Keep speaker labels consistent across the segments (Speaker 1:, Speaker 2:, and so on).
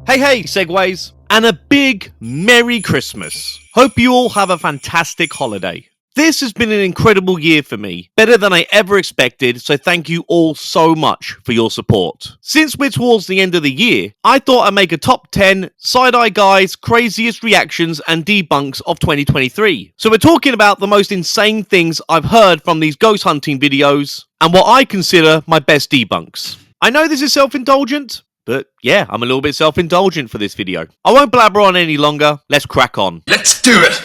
Speaker 1: Hey, SEGways, and a big Merry Christmas. Hope you all have a fantastic holiday. This has been an incredible year for me, better than I ever expected, so thank you all so much for your support. Since we're towards the end of the year, I thought I'd make a top 10 Side-Eye Guys' craziest reactions and debunks of 2023. So we're talking about the most insane things I've heard from these ghost hunting videos, and what I consider my best debunks. I know this is self-indulgent, but yeah, I'm a little bit self-indulgent for this video. I won't blabber on any longer, let's crack on.
Speaker 2: Let's do it!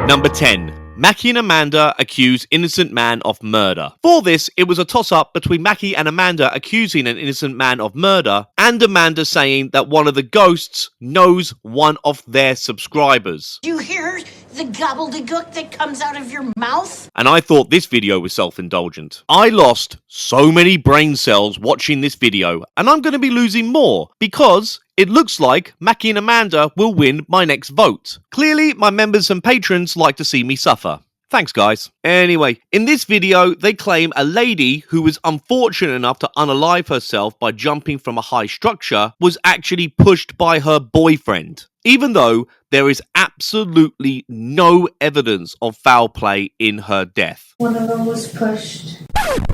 Speaker 1: Number 10. Mackey and Amanda accuse innocent man of murder. For this, it was a toss-up between Mackey and Amanda accusing an innocent man of murder, and Amanda saying that one of the ghosts knows one of their subscribers.
Speaker 3: You hear the gobbledygook that comes out of your mouth?
Speaker 1: And I thought this video was self-indulgent. I lost so many brain cells watching this video, and I'm going to be losing more, because it looks like Mackey and Amanda will win my next vote. Clearly, my members and patrons like to see me suffer. Thanks, guys. Anyway, in this video, they claim a lady who was unfortunate enough to unalive herself by jumping from a high structure was actually pushed by her boyfriend, even though there is absolutely no evidence of foul play in her death.
Speaker 4: One of them was pushed.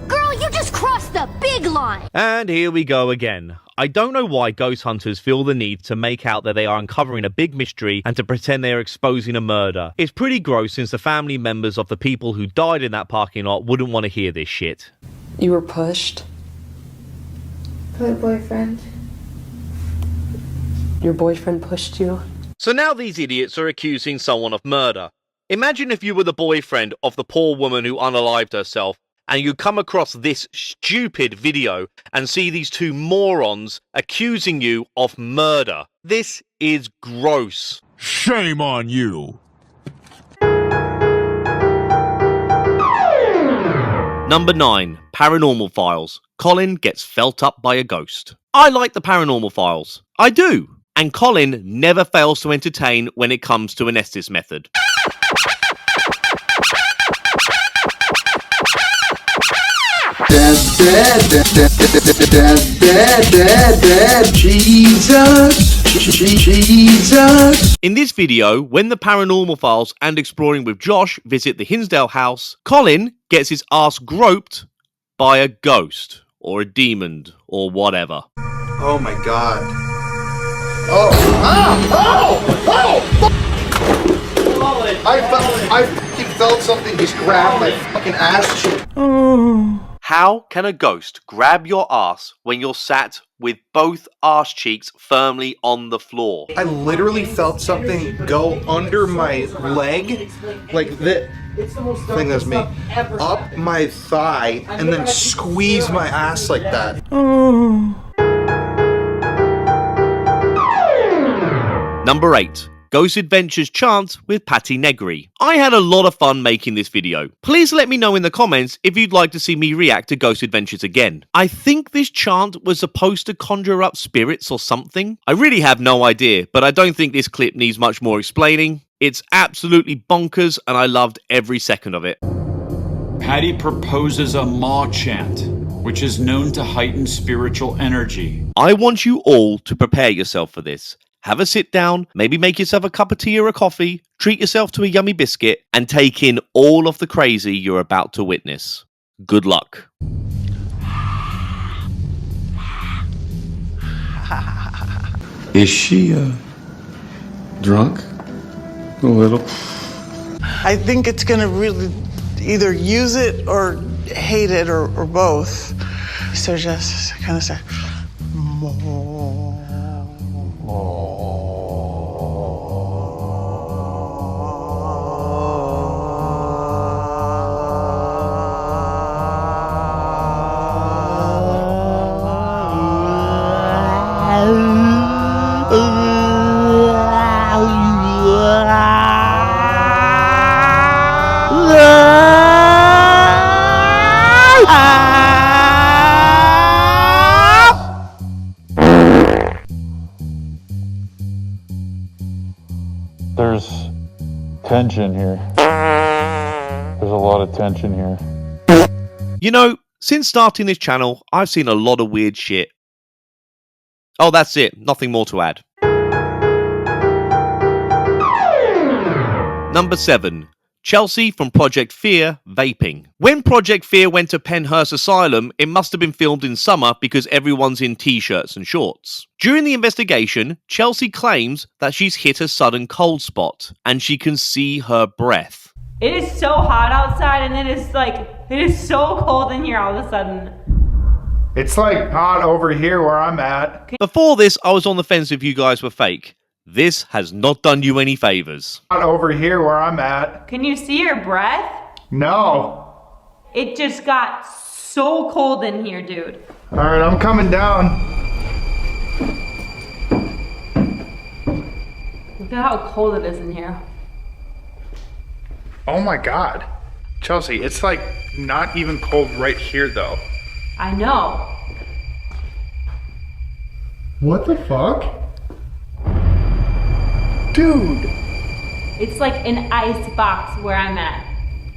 Speaker 5: Girl, you just crossed the big line!
Speaker 1: And here we go again. I don't know why ghost hunters feel the need to make out that they are uncovering a big mystery and to pretend they are exposing a murder. It's pretty gross since the family members of the people who died in that parking lot wouldn't want to hear this shit.
Speaker 6: You were pushed?
Speaker 4: By a boyfriend.
Speaker 6: Your boyfriend pushed you?
Speaker 1: So now these idiots are accusing someone of murder. Imagine if you were the boyfriend of the poor woman who unalived herself, and you come across this stupid video and see these two morons accusing you of murder. This is gross.
Speaker 2: Shame on you!
Speaker 1: Number 9. Paranormal Files. Colin gets felt up by a ghost. I like the Paranormal Files. I do. And Colin never fails to entertain when it comes to an Estes method. Jesus. In this video, when the Paranormal Files and Exploring with Josh visit the Hinsdale house, Colin gets his ass groped by a ghost, or a demon, or whatever.
Speaker 7: Oh my god. Oh! Ah! Oh! Oh! I fucking felt something just grab my fucking ass cheek.
Speaker 1: How can a ghost grab your ass when you're sat with both arse cheeks firmly on the floor?
Speaker 7: I literally felt something go under my leg, like that. I think that's me. Up my thigh, and then squeeze my ass like that.
Speaker 1: Number 8. Ghost Adventures Chant with Patty Negri. I had a lot of fun making this video. Please let me know in the comments if you'd like to see me react to Ghost Adventures again. I think this chant was supposed to conjure up spirits or something. I really have no idea, but I don't think this clip needs much more explaining. It's absolutely bonkers and I loved every second of it.
Speaker 8: Patty proposes a maw chant, which is known to heighten spiritual energy.
Speaker 1: I want you all to prepare yourself for this. Have a sit down, maybe make yourself a cup of tea or a coffee, treat yourself to a yummy biscuit, and take in all of the crazy you're about to witness. Good luck.
Speaker 2: Is she, drunk? A little.
Speaker 9: I think it's gonna really either use it or hate it or both. So just kind of say,
Speaker 10: There's tension here. There's a lot of tension here.
Speaker 1: You know, Since starting this channel, I've seen a lot of weird shit. Oh, that's it. Nothing more to add. Number 7. Chelsea from Project Fear, Vaping. When Project Fear went to Penhurst Asylum, it must have been filmed in summer because everyone's in t-shirts and shorts. During the investigation, Chelsea claims that she's hit a sudden cold spot, and she can see her breath.
Speaker 10: It is so hot outside, and it is so cold in here all of a sudden.
Speaker 7: It's like hot over here where I'm at.
Speaker 1: Before this, I was on the fence if you guys were fake. This has not done you any favors.
Speaker 7: Hot over here where I'm at.
Speaker 10: Can you see your breath?
Speaker 7: No.
Speaker 10: It just got so cold in here, dude.
Speaker 7: All right, I'm coming down.
Speaker 10: Look at how cold it is in here.
Speaker 7: Oh my God. Chelsea, it's like not even cold right here though.
Speaker 10: I know.
Speaker 7: What the fuck? Dude.
Speaker 10: It's like an ice box where I'm at.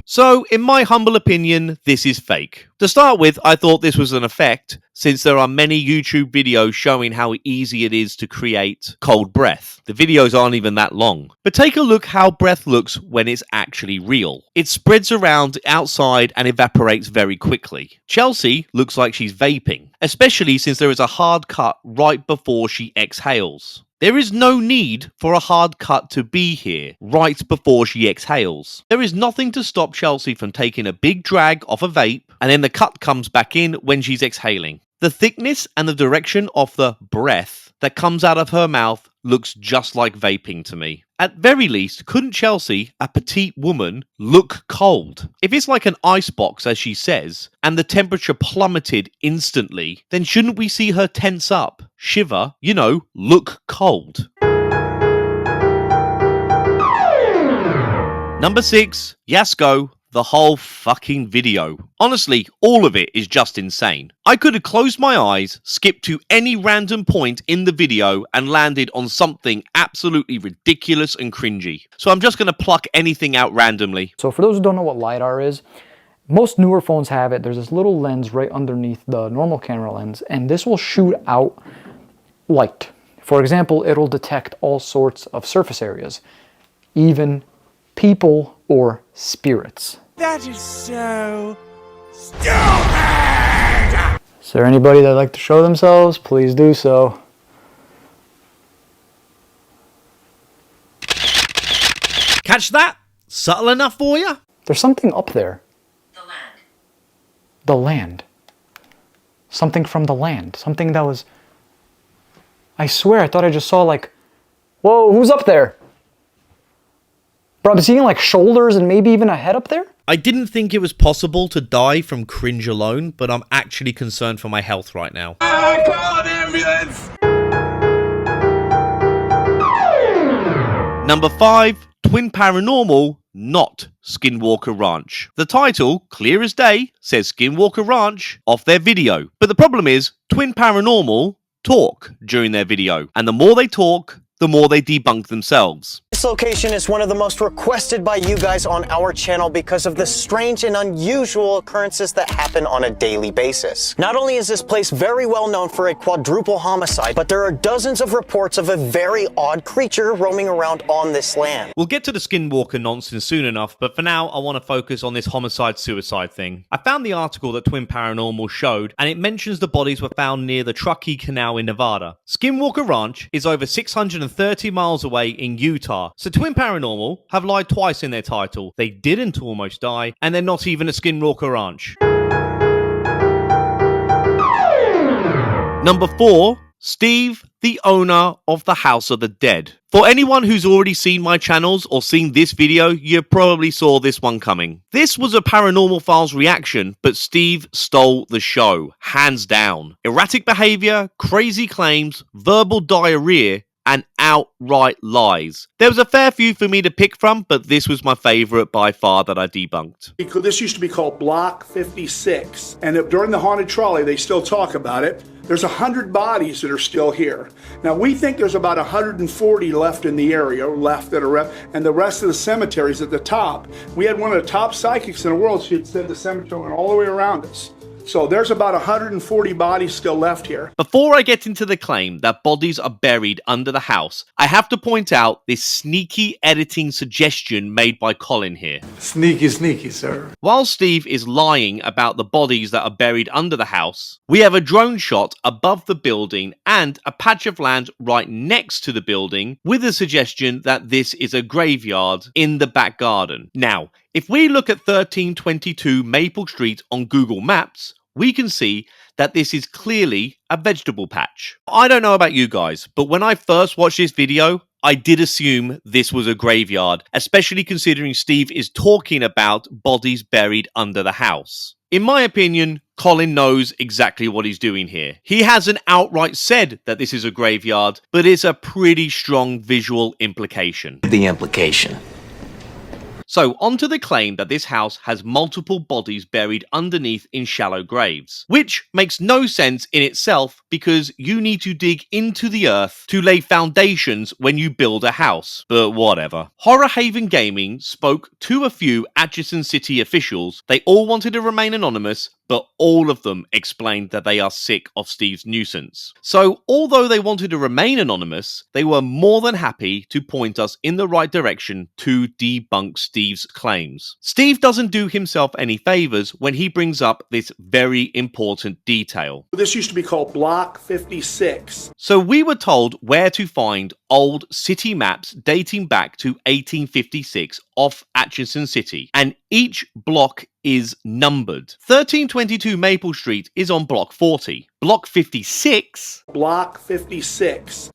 Speaker 1: So, in my humble opinion, this is fake. To start with, I thought this was an effect, since there are many YouTube videos showing how easy it is to create cold breath. The videos aren't even that long. But take a look how breath looks when it's actually real. It spreads around outside and evaporates very quickly. Chelsea looks like she's vaping, especially since there is a hard cut right before she exhales. There is no need for a hard cut to be here right before she exhales. There is nothing to stop Chelsea from taking a big drag off a vape, and then the cut comes back in when she's exhaling. The thickness and the direction of the breath that comes out of her mouth looks just like vaping to me. At very least, couldn't Chelsea, a petite woman, look cold? If it's like an icebox, as she says, and the temperature plummeted instantly, then shouldn't we see her tense up, shiver, look cold? Number 6, Yas Go The whole fucking video. Honestly, all of it is just insane. I could have closed my eyes, skipped to any random point in the video, and landed on something absolutely ridiculous and cringy. So I'm just going to pluck anything out randomly.
Speaker 11: So for those who don't know what LiDAR is, most newer phones have it. There's this little lens right underneath the normal camera lens, and this will shoot out light. For example, it'll detect all sorts of surface areas, even people or spirits.
Speaker 2: That is so stupid!
Speaker 11: Is there anybody that'd like to show themselves? Please do so.
Speaker 1: Catch that? Subtle enough for you?
Speaker 11: There's something up there. The land. The land. Something from the land. Something that was... I swear, I thought I just saw like... Whoa, who's up there? Bro, I'm seeing like shoulders and maybe even a head up there?
Speaker 1: I didn't think it was possible to die from cringe alone, but I'm actually concerned for my health right now.
Speaker 2: Call an ambulance!
Speaker 1: Number 5, Twin Paranormal, not Skinwalker Ranch. The title, clear as day, says Skinwalker Ranch off their video. But the problem is, Twin Paranormal talk during their video. And the more they talk, the more they debunk themselves.
Speaker 12: This location is one of the most requested by you guys on our channel because of the strange and unusual occurrences that happen on a daily basis. Not only is this place very well known for a quadruple homicide, but there are dozens of reports of a very odd creature roaming around on this land.
Speaker 1: We'll get to the Skinwalker nonsense soon enough, but for now I want to focus on this homicide-suicide thing. I found the article that Twin Paranormal showed, and it mentions the bodies were found near the Truckee Canal in Nevada. Skinwalker Ranch is over 630 miles away in Utah. So Twin Paranormal have lied twice in their title. They didn't almost die, and they're not even a Skinwalker Ranch. Number 4, Steve, the owner of the House of the Dead. For anyone who's already seen my channels or seen this video, you probably saw this one coming. This was a Paranormal Files reaction, but Steve stole the show, hands down. Erratic behavior, crazy claims, verbal diarrhea, and outright lies. There was a fair few for me to pick from, but this was my favorite by far that I debunked.
Speaker 13: This used to be called Block 56, and during the haunted trolley, they still talk about it. There's 100 bodies that are still here. Now, we think there's about 140 left in the area, and the rest of the cemetery's at the top. We had one of the top psychics in the world. She had said the cemetery went all the way around us. So there's about 140 bodies still left here.
Speaker 1: Before I get into the claim that bodies are buried under the house, I have to point out this sneaky editing suggestion made by Colin here.
Speaker 2: Sneaky, sneaky, sir.
Speaker 1: While Steve is lying about the bodies that are buried under the house, we have a drone shot above the building and a patch of land right next to the building with a suggestion that this is a graveyard in the back garden. Now, if we look at 1322 Maple Street on Google Maps, we can see that this is clearly a vegetable patch. I don't know about you guys, but when I first watched this video, I did assume this was a graveyard, especially considering Steve is talking about bodies buried under the house. In my opinion, Colin knows exactly what he's doing here. He hasn't outright said that this is a graveyard, but it's a pretty strong visual implication.
Speaker 14: The implication.
Speaker 1: So, onto the claim that this house has multiple bodies buried underneath in shallow graves, which makes no sense in itself because you need to dig into the earth to lay foundations when you build a house, but whatever. Horror Haven Gaming spoke to a few Atchison City officials. They all wanted to remain anonymous, but all of them explained that they are sick of Steve's nuisance. So, although they wanted to remain anonymous, they were more than happy to point us in the right direction to debunk Steve's claims. Steve doesn't do himself any favors when he brings up this very important detail.
Speaker 13: This used to be called Block 56.
Speaker 1: So we were told where to find old city maps dating back to 1856 off Atchison City, and each block is numbered. 1322 Maple Street is on block 40. Block 56,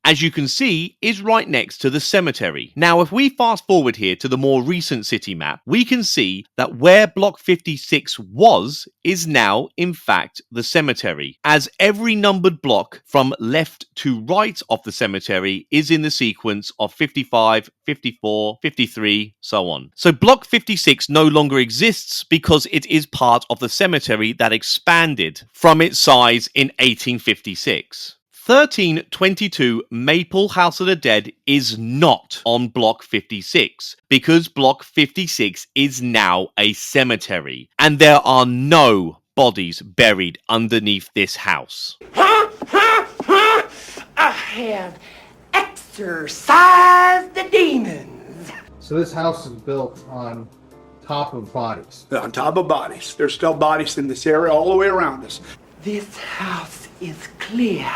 Speaker 1: as you can see, is right next to the cemetery. Now, if we fast forward here to the more recent city map, we can see that where block 56 was is now, in fact, the cemetery, as every numbered block from left to right of the cemetery is in the sequence of 55, 54, 53, so on. So block 56 no longer exists because it is part of the cemetery that expanded from its size in 1856. 1322 Maple House of the Dead is not on block 56 because block 56 is now a cemetery and there are no bodies buried underneath this house.
Speaker 2: I have exorcised the demons.
Speaker 7: So this house is built on top of bodies.
Speaker 13: On top of bodies. There's still bodies in this area all the way around us.
Speaker 2: This house is clear.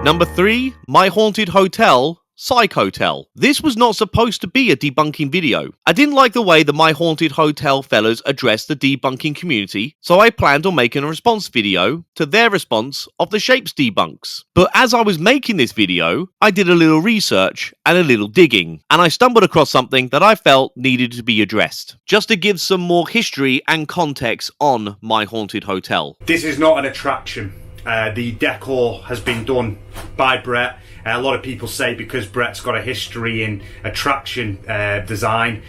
Speaker 1: Number 3, My Haunted Hotel, Psych Hotel. This was not supposed to be a debunking video. I didn't like the way the My Haunted Hotel fellas addressed the debunking community, so I planned on making a response video to their response of the Shapes debunks. But as I was making this video, I did a little research and a little digging, and I stumbled across something that I felt needed to be addressed, just to give some more history and context on My Haunted Hotel.
Speaker 15: This is not an attraction. The decor has been done by Brett. A lot of people say because Brett's got a history in attraction design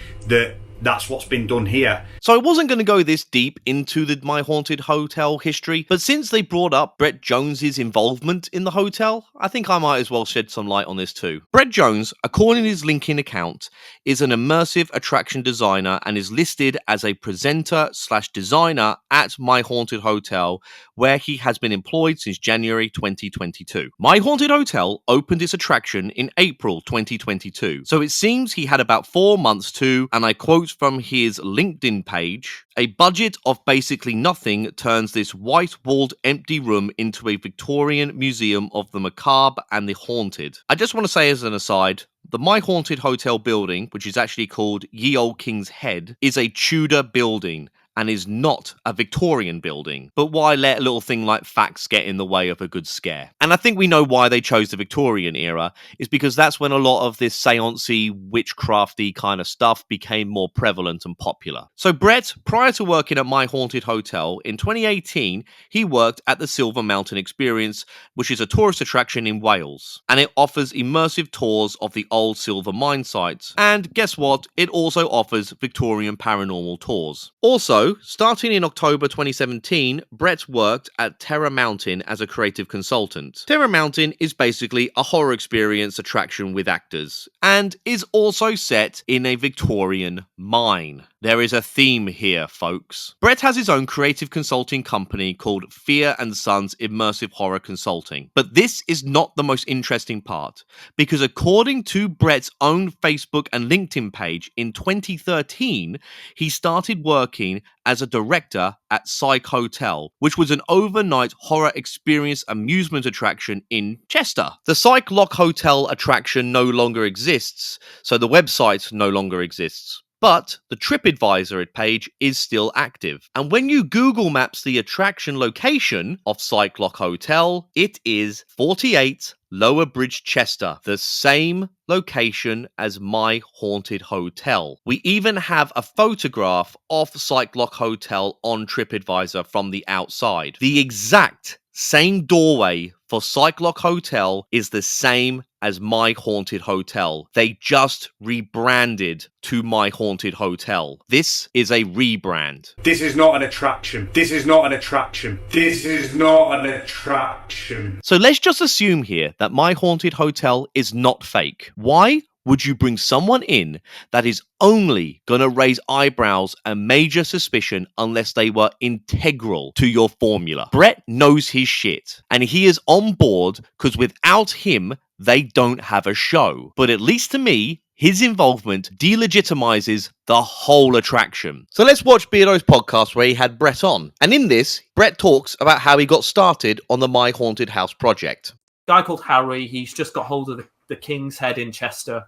Speaker 15: that's what's been done here.
Speaker 1: So I wasn't going to go this deep into the My Haunted Hotel history, but since they brought up Brett Jones's involvement in the hotel, I think I might as well shed some light on this too. Brett Jones, according to his LinkedIn account, is an immersive attraction designer and is listed as a presenter/designer at My Haunted Hotel, where he has been employed since January 2022. My Haunted Hotel opened its attraction in April 2022, so it seems he had about 4 months to, and I quote from his LinkedIn page, a budget of basically nothing turns this white-walled empty room into a Victorian museum of the macabre and the haunted. I just want to say as an aside, the My Haunted Hotel building, which is actually called Ye Olde King's Head, is a Tudor building and is not a Victorian building. But why let a little thing like facts get in the way of a good scare? And I think we know why they chose the Victorian era, is because that's when a lot of this seance-y, witchcrafty kind of stuff became more prevalent and popular. So Brett, prior to working at My Haunted Hotel, in 2018, he worked at the Silver Mountain Experience, which is a tourist attraction in Wales. And it offers immersive tours of the old silver mine sites. And guess what? It also offers Victorian paranormal tours. Also, So, starting in October 2017, Brett worked at Terror Mountain as a creative consultant. Terror Mountain is basically a horror experience attraction with actors, and is also set in a Victorian mine. There is a theme here, folks. Brett has his own creative consulting company called Fear & Sons Immersive Horror Consulting. But this is not the most interesting part, because according to Brett's own Facebook and LinkedIn page, in 2013, he started working as a director at Psych Hotel, which was an overnight horror experience amusement attraction in Chester. The Psych Lock Hotel attraction no longer exists, so the website no longer exists. But the TripAdvisor page is still active. And when you Google Maps the attraction location of Psych Lock Hotel, it is 48 Lower Bridge, Chester, the same location as My Haunted Hotel. We even have a photograph of Psych Lock Hotel on TripAdvisor from the outside. The exact same doorway for Psych Lock Hotel is the same as My Haunted Hotel. They just rebranded to My Haunted Hotel. This is a rebrand.
Speaker 15: This is not an attraction. This is not an attraction. This is not an attraction.
Speaker 1: So let's just assume here that My Haunted Hotel is not fake. Why would you bring someone in that is only going to raise eyebrows and major suspicion unless they were integral to your formula? Brett knows his shit, and he is on board because without him, they don't have a show. But at least to me, his involvement delegitimizes the whole attraction. So let's watch Beardo's podcast where he had Brett on. And in this, Brett talks about how he got started on the My Haunted House project.
Speaker 14: A guy called Harry, he's just got hold of the King's Head in Chester.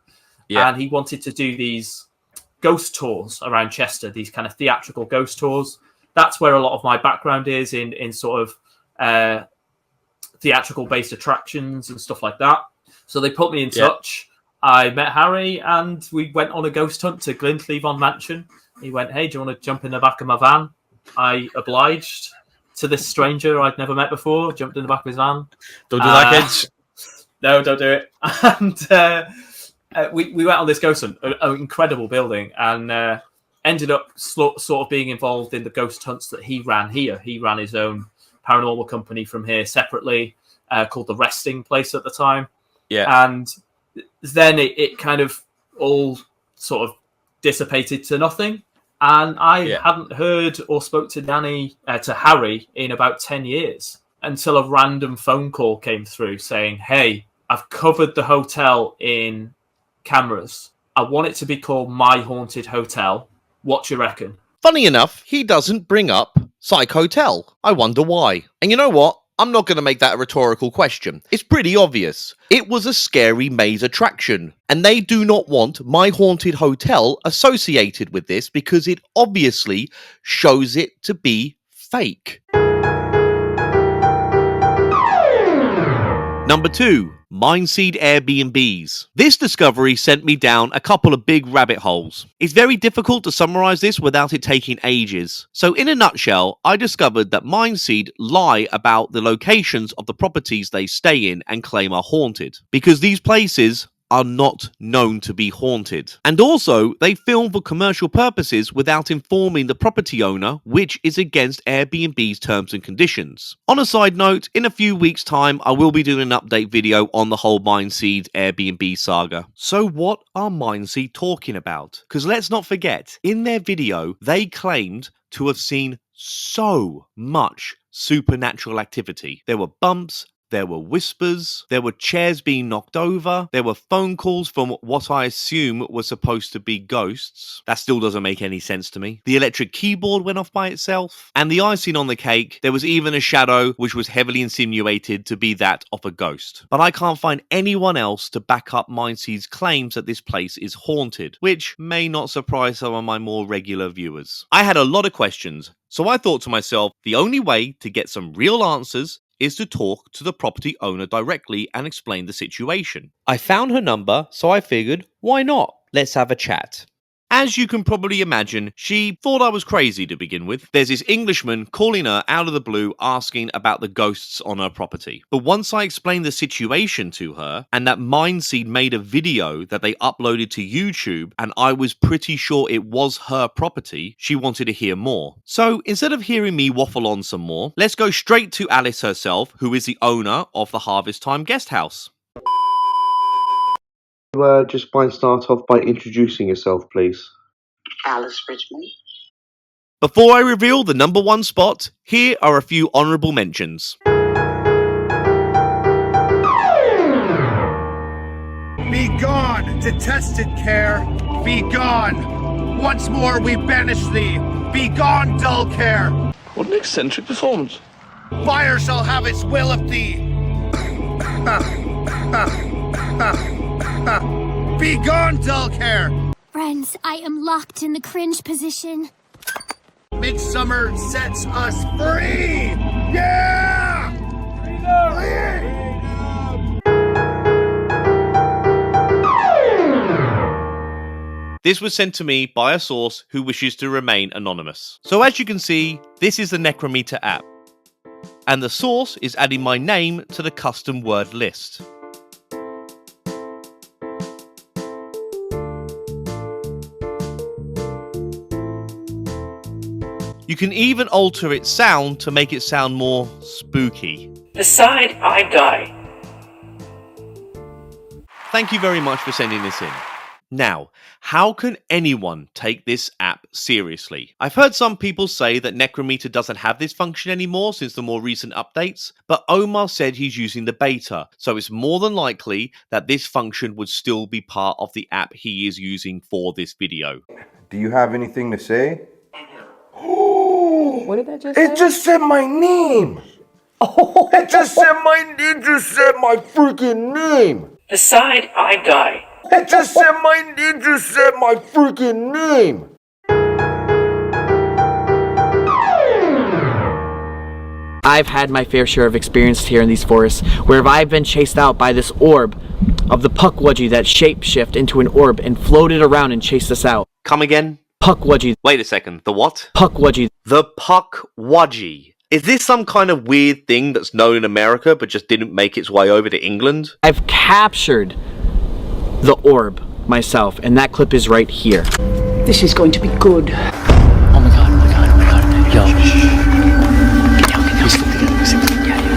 Speaker 14: Yeah. And he wanted to do these ghost tours around Chester, these kind of theatrical ghost tours. That's where a lot of my background is in sort of theatrical-based attractions and stuff like that. So they put me in touch. I met Harry and we went on a ghost hunt to Glynllifon Mansion. He went, "Hey, do you want to jump in the back of my van?" I obliged to this stranger I'd never met before, jumped in the back of his van.
Speaker 1: Don't do that, kids.
Speaker 14: No, don't do it. And we went on this ghost hunt, an incredible building, and ended up sort of being involved in the ghost hunts that he ran here. He ran his own paranormal company from here separately, called The Resting Place at the time. Yeah. And then it kind of all sort of dissipated to nothing. And I hadn't heard or spoke to Harry in about 10 years until a random phone call came through saying, "Hey, I've covered the hotel in cameras. I want it to be called My Haunted Hotel. What do you reckon?"
Speaker 1: Funny enough, he doesn't bring up Psych Hotel. I wonder why. And you know what? I'm not going to make that a rhetorical question. It's pretty obvious. It was a scary maze attraction, and they do not want My Haunted Hotel associated with this because it obviously shows it to be fake. Number 2. Seed Airbnbs. This discovery sent me down a couple of big rabbit holes. It's very difficult to summarize this without it taking ages. So in a nutshell, I discovered that Seed lie about the locations of the properties they stay in and claim are haunted, because these places are not known to be haunted. And also, they film for commercial purposes without informing the property owner, which is against Airbnb's terms and conditions. On a side note, in a few weeks' time, I will be doing an update video on the whole Seed Airbnb saga. So what are Seed talking about? Because let's not forget, in their video, they claimed to have seen so much supernatural activity. There were bumps, there were whispers, there were chairs being knocked over, there were phone calls from what I assume were supposed to be ghosts. That still doesn't make any sense to me. The electric keyboard went off by itself, and the icing on the cake, there was even a shadow which was heavily insinuated to be that of a ghost. But I can't find anyone else to back up Seed's claims that this place is haunted, which may not surprise some of my more regular viewers. I had a lot of questions, so I thought to myself, the only way to get some real answers is to talk to the property owner directly and explain the situation. I found her number, so I figured, why not? Let's have a chat. As you can probably imagine, she thought I was crazy to begin with. There's this Englishman calling her out of the blue asking about the ghosts on her property. But once I explained the situation to her, and that Mindseed made a video that they uploaded to YouTube, and I was pretty sure it was her property, she wanted to hear more. So instead of hearing me waffle on some more, let's go straight to Alice herself, who is the owner of the Harvest Time Guest House.
Speaker 16: Just start off by introducing yourself, please.
Speaker 17: Alice Richmond.
Speaker 1: Before I reveal the number one spot, here are a few honourable mentions.
Speaker 18: Be gone, detested care. Be gone. Once more we banish thee. Be gone, dull care.
Speaker 19: What an eccentric performance.
Speaker 18: Fire shall have its will of thee. Be gone, dull care.
Speaker 5: Friends, I am locked in the cringe position.
Speaker 18: Midsummer sets us free. Yeah!
Speaker 1: This was sent to me by a source who wishes to remain anonymous. So as you can see, this is the Necrometer app. And the source is adding my name to the custom word list. You can even alter its sound to make it sound more spooky.
Speaker 20: Decide I die.
Speaker 1: Thank you very much for sending this in. Now, how can anyone take this app seriously? I've heard some people say that Necrometer doesn't have this function anymore since the more recent updates, but Omar said he's using the beta, so it's more than likely that this function would still be part of the app he is using for this video.
Speaker 21: Do you have anything to say?
Speaker 11: What did that just say?
Speaker 21: It just said my name! Oh. It just said my freaking name!
Speaker 20: Decide I die.
Speaker 21: It just said my freaking name!
Speaker 22: I've had my fair share of experience here in these forests, where I've been chased out by this orb of the Pukwudgie that shapeshift into an orb and floated around and chased us out.
Speaker 1: Come again?
Speaker 22: Pukwudgie.
Speaker 1: Wait a second, the what?
Speaker 22: Pukwudgie.
Speaker 1: The Pukwudgie. Is this some kind of weird thing that's known in America but just didn't make its way over to England?
Speaker 22: I've captured the orb myself, and that clip is right here.
Speaker 20: This is going to be good.
Speaker 22: Oh my god, oh my god, oh my god. Yo. Get down. We sleep together.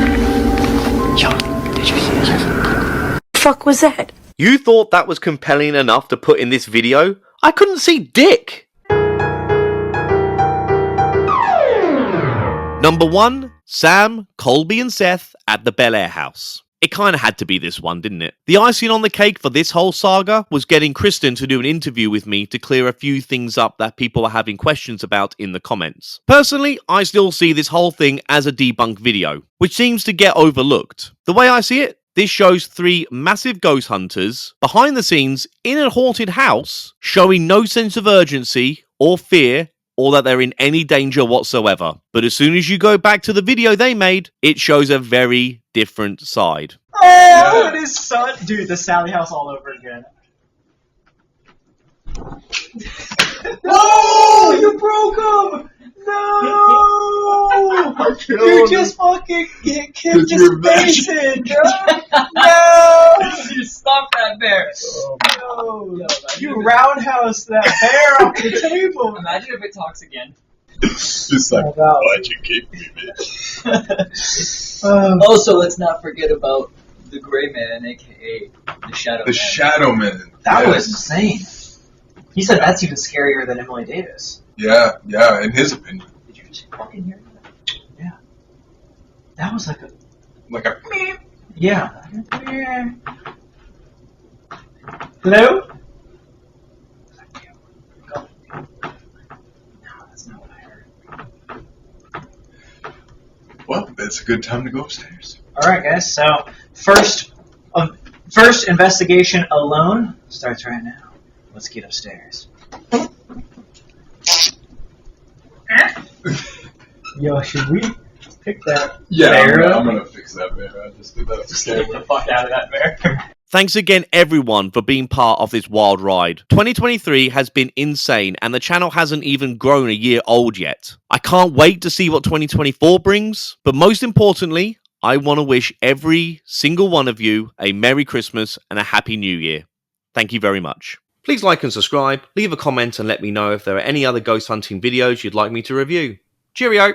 Speaker 22: Yo, did you see it?
Speaker 20: Fuck was that?
Speaker 1: You thought that was compelling enough to put in this video? I couldn't see dick! Number 1, Sam, Colby and Seth at the Bel Air house. It kinda had to be this one, didn't it? The icing on the cake for this whole saga was getting Kristen to do an interview with me to clear a few things up that people were having questions about in the comments. Personally, I still see this whole thing as a debunk video, which seems to get overlooked. The way I see it, this shows 3 massive ghost hunters behind the scenes in a haunted house, showing no sense of urgency or fear or that they're in any danger whatsoever. But as soon as you go back to the video they made, it shows a very different side.
Speaker 23: Oh, it is so... Dude, the Sally house all over again. Oh, you broke him! No! You just fucking kicked his face in! No!
Speaker 20: You stopped that bear.
Speaker 23: No! You roundhouse that bear off the table!
Speaker 20: Imagine if it talks again.
Speaker 24: Just like, why'd you kick me, bitch?
Speaker 20: Also, let's not forget about the Gray Man, aka the Shadow Man.
Speaker 24: The Shadow Man.
Speaker 23: That was insane. He said that's even scarier than Emily Davis.
Speaker 24: Yeah, in his opinion.
Speaker 23: Did you just fucking hear that? Yeah. That was like a... Yeah. Hello?
Speaker 24: Well, that's a good time to go upstairs.
Speaker 23: Alright guys, so first investigation alone starts right now. Let's get upstairs. Yo, should we pick that
Speaker 24: Yeah,
Speaker 23: bear
Speaker 24: I'm
Speaker 23: up?
Speaker 24: gonna fix that bear. I just did that to scare
Speaker 23: Get the fuck out of that bear.
Speaker 1: Thanks again everyone for being part of this wild ride. 2023 has been insane and the channel hasn't even grown a year old yet. I can't wait to see what 2024 brings, but most importantly, I want to wish every single one of you a Merry Christmas and a Happy New Year. Thank you very much. Please like and subscribe, leave a comment and let me know if there are any other ghost hunting videos you'd like me to review. Cheerio!